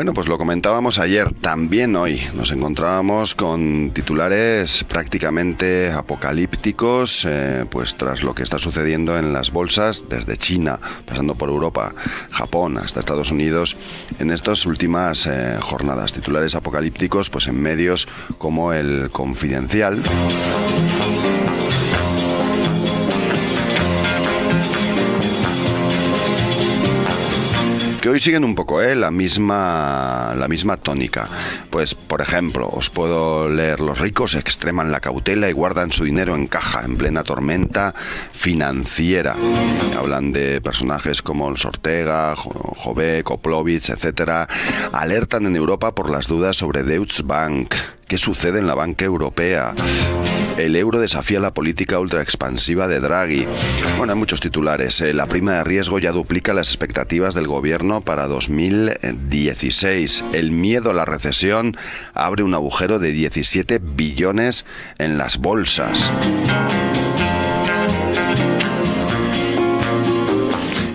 Bueno, pues lo comentábamos ayer, también hoy nos encontrábamos con titulares prácticamente apocalípticos, pues tras lo que está sucediendo en las bolsas desde China, pasando por Europa, Japón, hasta Estados Unidos, en estas últimas jornadas. Titulares apocalípticos pues en medios como El Confidencial. Que hoy siguen un poco la misma tónica. Pues, por ejemplo, os puedo leer: los ricos extreman la cautela y guardan su dinero en caja en plena tormenta financiera. Hablan de personajes como los Ortega, Jové, Koplovich, etcétera. Alertan en Europa por las dudas sobre Deutsche Bank. ¿Qué sucede en la banca europea? El euro desafía la política ultraexpansiva de Draghi. Bueno, hay muchos titulares. La prima de riesgo ya duplica las expectativas del gobierno para 2016. El miedo a la recesión abre un agujero de 17 billones en las bolsas.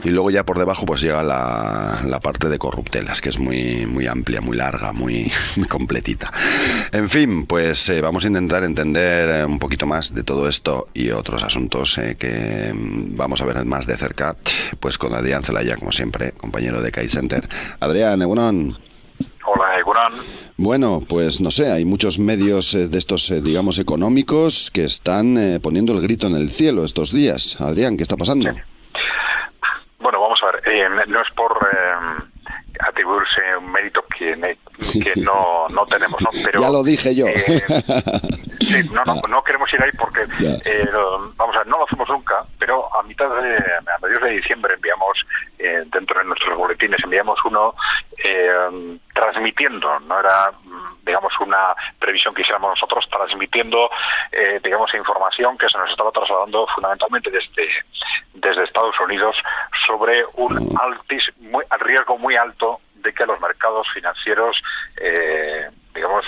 Y luego ya por debajo pues llega la parte de corruptelas, que es muy amplia, muy larga, muy completita. En fin, pues vamos a intentar entender un poquito más de todo esto y otros asuntos que vamos a ver más de cerca, pues con Adrián Zelaya, como siempre, compañero de CAI Center. Adrián, egunon. Hola, egunon. Bueno, pues no sé, hay muchos medios de estos, digamos, económicos que están poniendo el grito en el cielo estos días. Adrián, ¿qué está pasando? Sí. Bueno, vamos a ver, no es por atribuirse un mérito que no tenemos, ¿no? Pero, ya lo dije yo. Sí, no queremos ir ahí porque, vamos a ver, no lo hacemos nunca, pero a mediados de diciembre enviamos, dentro de nuestros boletines, enviamos uno transmitiendo, no era, digamos, una previsión que hiciéramos nosotros, transmitiendo, digamos, información que se nos estaba trasladando fundamentalmente desde Estados Unidos sobre un riesgo muy alto de que los mercados financieros, digamos,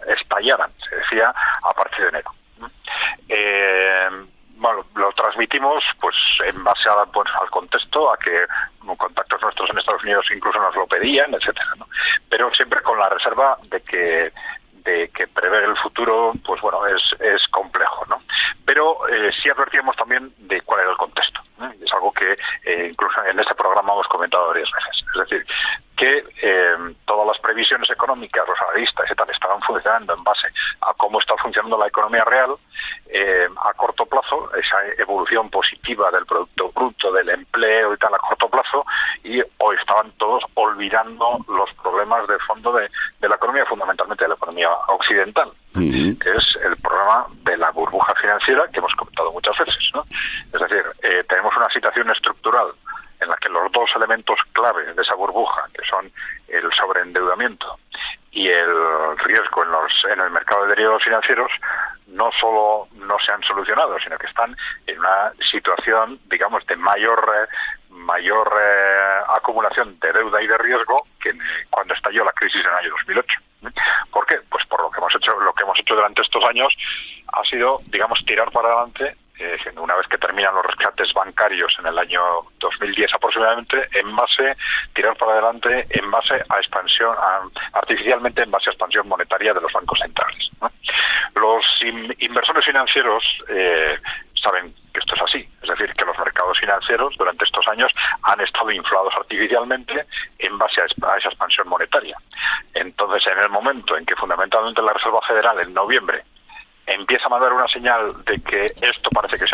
estallaran, se decía, a partir de enero. Bueno, lo transmitimos pues en base al contexto, a que contactos nuestros en Estados Unidos incluso nos lo pedían, etcétera, ¿no? Pero siempre con la reserva de que prever el futuro, pues bueno, es complejo, ¿no? Pero sí advertíamos también de cuál era el contexto, ¿no? Es algo que incluso en este programa hemos comentado varias veces. Es decir, que todas las previsiones económicas, los analistas y tal, estaban funcionando en base a cómo está funcionando la economía real a corto plazo, esa evolución positiva del Producto Bruto, del empleo y tal a corto plazo, y hoy estaban todos olvidando los problemas de fondo de la economía, fundamentalmente de la economía occidental, que es el problema de la burbuja financiera que hemos comentado muchas veces, ¿no? Es decir, tenemos una situación estructural en la que los dos elementos clave de esa burbuja, que son el sobreendeudamiento y el riesgo en el mercado de derivados financieros, no solo no se han solucionado, sino que están en una situación, digamos, de mayor acumulación de deuda y de riesgo que cuando estalló la crisis en el año 2008. ¿Por qué? Pues por lo que hemos hecho durante estos años ha sido, digamos, tirar para adelante, una vez que terminan los rescates bancarios en el año 2010 aproximadamente, tirar para adelante en base a expansión, artificialmente en base a expansión monetaria de los bancos centrales, ¿no? Los inversores financieros saben que esto es así, es decir, que los mercados financieros durante estos años han estado inflados artificialmente en base a esa expansión monetaria. Entonces, en el momento en que fundamentalmente la Reserva Federal en noviembre empieza a mandar una señal de que esto parece que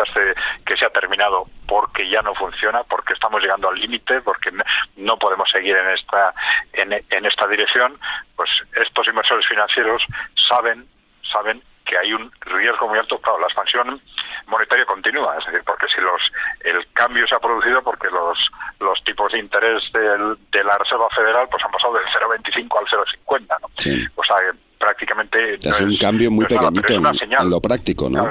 se ha terminado porque ya no funciona, porque estamos llegando al límite, porque no podemos seguir en esta dirección, pues estos inversores financieros saben que hay un riesgo muy alto. Claro, la expansión monetaria continúa, es decir, porque si el cambio se ha producido porque los tipos de interés de la Reserva Federal pues han pasado del 0,25 al 0,50, ¿no? Sí. O sea, prácticamente es un cambio muy pequeñito en lo práctico, ¿no?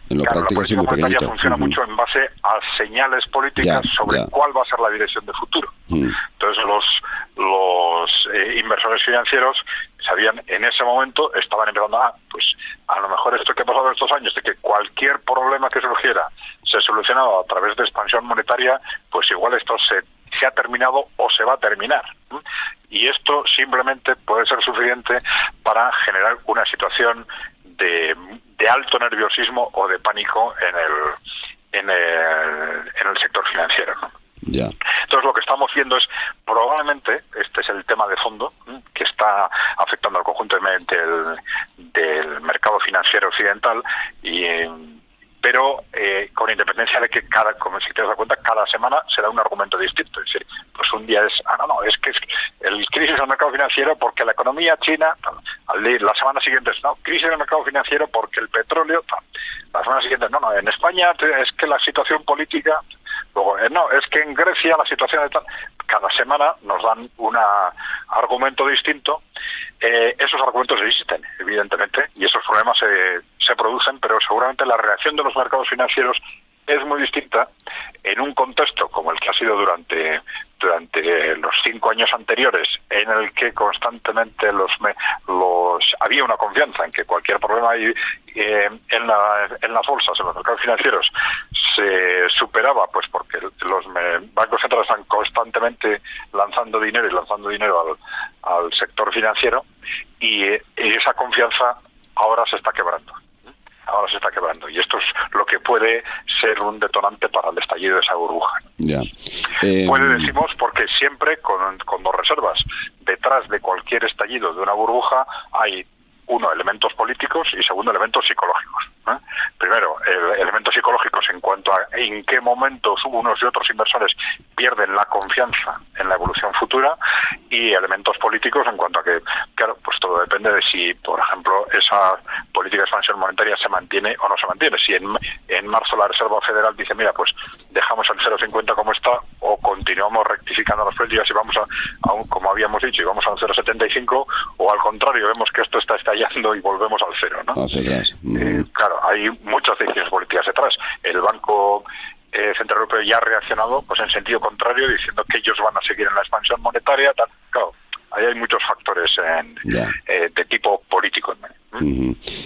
En lo práctico es muy pequeñito. Funciona mucho en base a señales políticas sobre cuál va a ser la dirección de futuro. Entonces los inversores financieros sabían en ese momento, estaban empezando pues a lo mejor esto que ha pasado estos años, de que cualquier problema que surgiera se solucionaba a través de expansión monetaria, pues igual esto se ha terminado o se va a terminar. Y esto simplemente puede ser suficiente para generar una situación de alto nerviosismo o de pánico en el sector financiero, ¿no? Ya. Entonces lo que estamos viendo es, probablemente, este es el tema de fondo que está afectando al conjunto del mercado financiero occidental, pero con independencia de que como si te das cuenta, cada semana será un argumento distinto. Es decir, pues un día es, es que es el crisis del mercado financiero porque la economía china, la semana siguiente es, crisis del mercado financiero porque el petróleo, la semana siguiente, en España es que la situación política, luego, es que en Grecia la situación es tal. Cada semana nos dan un argumento distinto. Esos argumentos existen, evidentemente, y esos problemas se producen, pero seguramente la reacción de los mercados financieros es muy distinta en un contexto como el que ha sido durante los 5 años anteriores, en el que constantemente había una confianza en que cualquier problema en las bolsas, en los mercados financieros, se superaba, pues porque los bancos centrales están constantemente lanzando dinero al sector financiero, y esa confianza ahora se está quebrando. Y esto es lo que puede ser un detonante para el estallido de esa burbuja. Ya. Decimos porque siempre con 2 reservas. Detrás de cualquier estallido de una burbuja hay, uno, elementos políticos, y segundo, elementos psicológicos. Primero, elementos psicológicos en cuanto a en qué momentos unos y otros inversores pierden la confianza en la evolución futura, y elementos políticos en cuanto a que, claro, pues todo depende de si, por ejemplo, esa política de expansión monetaria se mantiene o no se mantiene. Si en marzo la Reserva Federal dice, mira, pues dejamos el 0,50 como está, o continuamos rectificando las políticas y vamos a como habíamos dicho, y vamos a un 0,75, o al contrario, vemos que esto está estallando y volvemos al cero, ¿no? Hacia atrás. Claro, hay muchas decisiones políticas detrás. El Banco Central Europeo ya ha reaccionado pues en sentido contrario, diciendo que ellos van a seguir en la expansión monetaria, tal. Claro, ahí hay muchos factores de tipo político.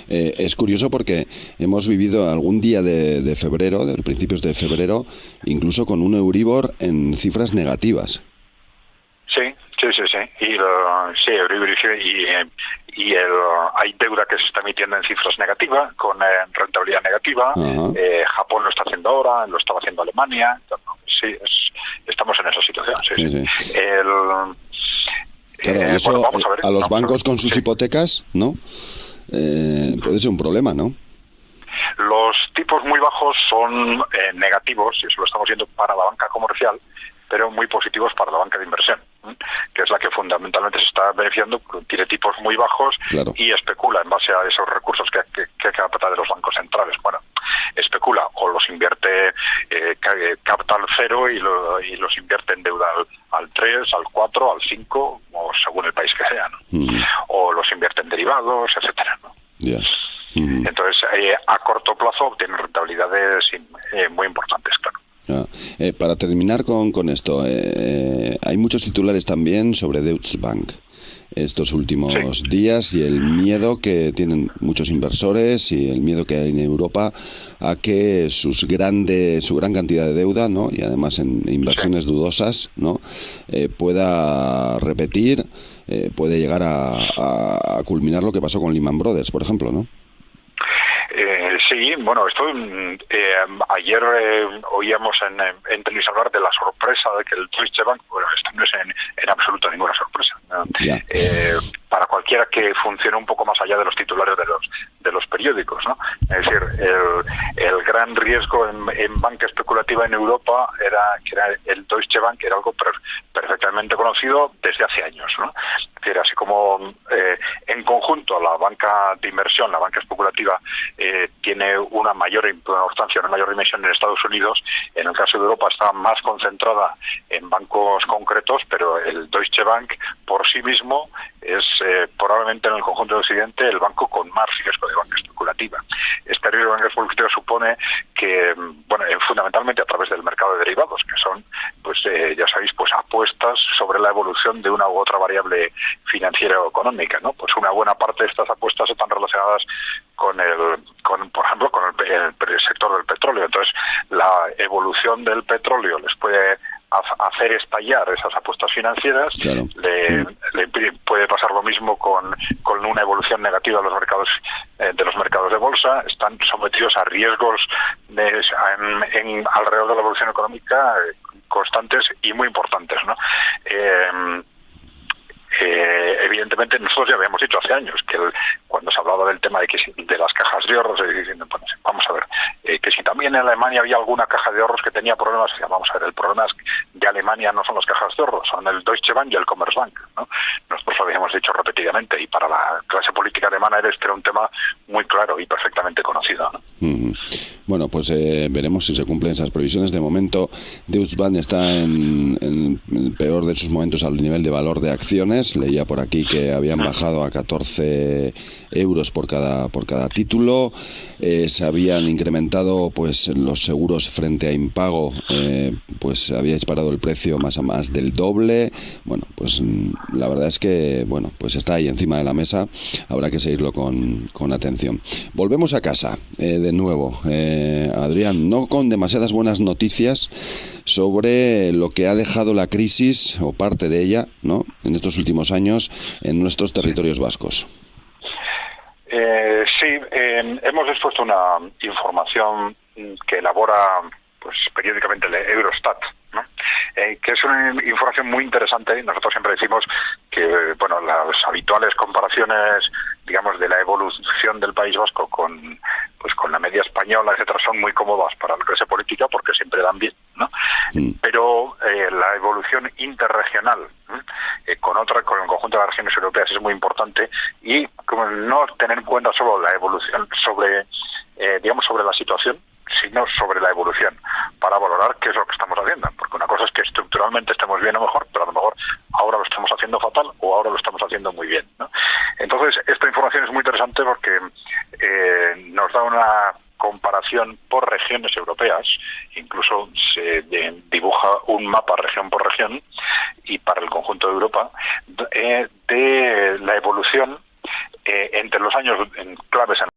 Es curioso porque hemos vivido algún día de febrero, de principios de febrero, incluso con un Euribor en cifras negativas. Sí. Hay deuda que se está emitiendo en cifras negativas, con rentabilidad negativa. Japón lo está haciendo ahora, lo estaba haciendo Alemania. Sí, estamos en esa situación. Sí. Claro, eso vamos a ver, a los bancos con sus hipotecas, ¿no? Puede ser un problema, ¿no? Los tipos muy bajos son negativos, y eso lo estamos viendo para la banca comercial, pero muy positivos para la banca de inversión, que es la que fundamentalmente se está beneficiando, tiene tipos muy bajos. Claro. Y especula en base a esos recursos que capta de los bancos centrales. Bueno, especula o los invierte, capta al 0 y los invierte en deuda al 3, al 4, al 5, o según el país que sea, ¿no? O los invierte en derivados, etcétera, ¿no? Yeah. Entonces, a corto plazo obtienen rentabilidades muy importantes, claro. Para terminar con esto, hay muchos titulares también sobre Deutsche Bank estos últimos días, y el miedo que tienen muchos inversores y el miedo que hay en Europa a que su gran cantidad de deuda, ¿no?, y además en inversiones dudosas, ¿no?, pueda repetir, puede llegar a culminar lo que pasó con Lehman Brothers, por ejemplo, ¿no? Sí, bueno, esto ayer oíamos en televisión hablar de la sorpresa de que el Deutsche Bank, bueno, esto no es en absoluto ninguna sorpresa, ¿no? Para cualquiera que funcione un poco más allá de los titulares de los periódicos, ¿no? Es decir, el gran riesgo en banca especulativa en Europa que era el Deutsche Bank, era algo perfectamente conocido desde hace años, ¿no? Es decir, así como en conjunto la banca de inversión, la banca especulativa, tiene una mayor importancia, una mayor dimensión en Estados Unidos, en el caso de Europa está más concentrada en bancos concretos, pero el Deutsche Bank por sí mismo es probablemente en el conjunto de Occidente el banco con más riesgo de banca especulativa. Este riesgo de banca especulativa supone que, bueno, fundamentalmente a través del mercado de derivados, que son, pues ya sabéis, pues apuestas sobre la evolución de una u otra variable financiera o económica, ¿no? Pues una buena parte de estas apuestas están relacionadas por ejemplo, con el sector del petróleo. Entonces, la evolución del petróleo les puede hacer estallar esas apuestas financieras. Claro. Le puede pasar lo mismo con una evolución negativa de los mercados de bolsa. Están sometidos a riesgos alrededor de la evolución económica constantes y muy importantes, ¿no? Evidentemente nosotros ya habíamos dicho hace años que cuando se hablaba del tema de las cajas de ahorros, diciendo, bueno, vamos a ver, que si también en Alemania había alguna caja de ahorros que tenía problemas, vamos a ver, el problema es que de Alemania no son las cajas de ahorros, son el Deutsche Bank y el Commerzbank, ¿no? Nosotros lo habíamos dicho repetidamente, y para la clase política alemana este era un tema muy claro y perfectamente conocido, ¿no? Bueno, pues veremos si se cumplen esas previsiones. De momento, Deutsche Bank está en el peor de sus momentos al nivel de valor de acciones. Leía por aquí que habían bajado a 14 euros por cada título. Se habían incrementado pues los seguros frente a impago, pues había disparado el precio más a más del doble. Bueno, pues la verdad es que bueno, pues está ahí encima de la mesa. Habrá que seguirlo con atención. Volvemos a casa de nuevo, Adrián, no con demasiadas buenas noticias sobre lo que ha dejado la crisis o parte de ella, ¿no?, en estos últimos años en nuestros territorios vascos. Sí, hemos expuesto una información que elabora pues periódicamente el Eurostat, ¿no? Que es una información muy interesante, y nosotros siempre decimos que bueno, las habituales comparaciones, digamos, de la evolución del País Vasco con la media española, etcétera, son muy cómodas para la clase política porque siempre dan bien, ¿no? Pero la evolución interregional con el conjunto de las regiones europeas es muy importante, y como no tener en cuenta solo la evolución sobre la situación, sino sobre la evolución, para valorar qué es lo que estamos haciendo, porque una cosa es que estructuralmente estemos bien o mejor, pero a lo mejor ahora lo estamos haciendo fatal o ahora lo estamos haciendo muy bien, ¿no? Entonces, esta información es muy interesante porque nos da una comparación por regiones europeas, incluso se dibuja un mapa región por región y para el conjunto de Europa de la evolución entre los años claves en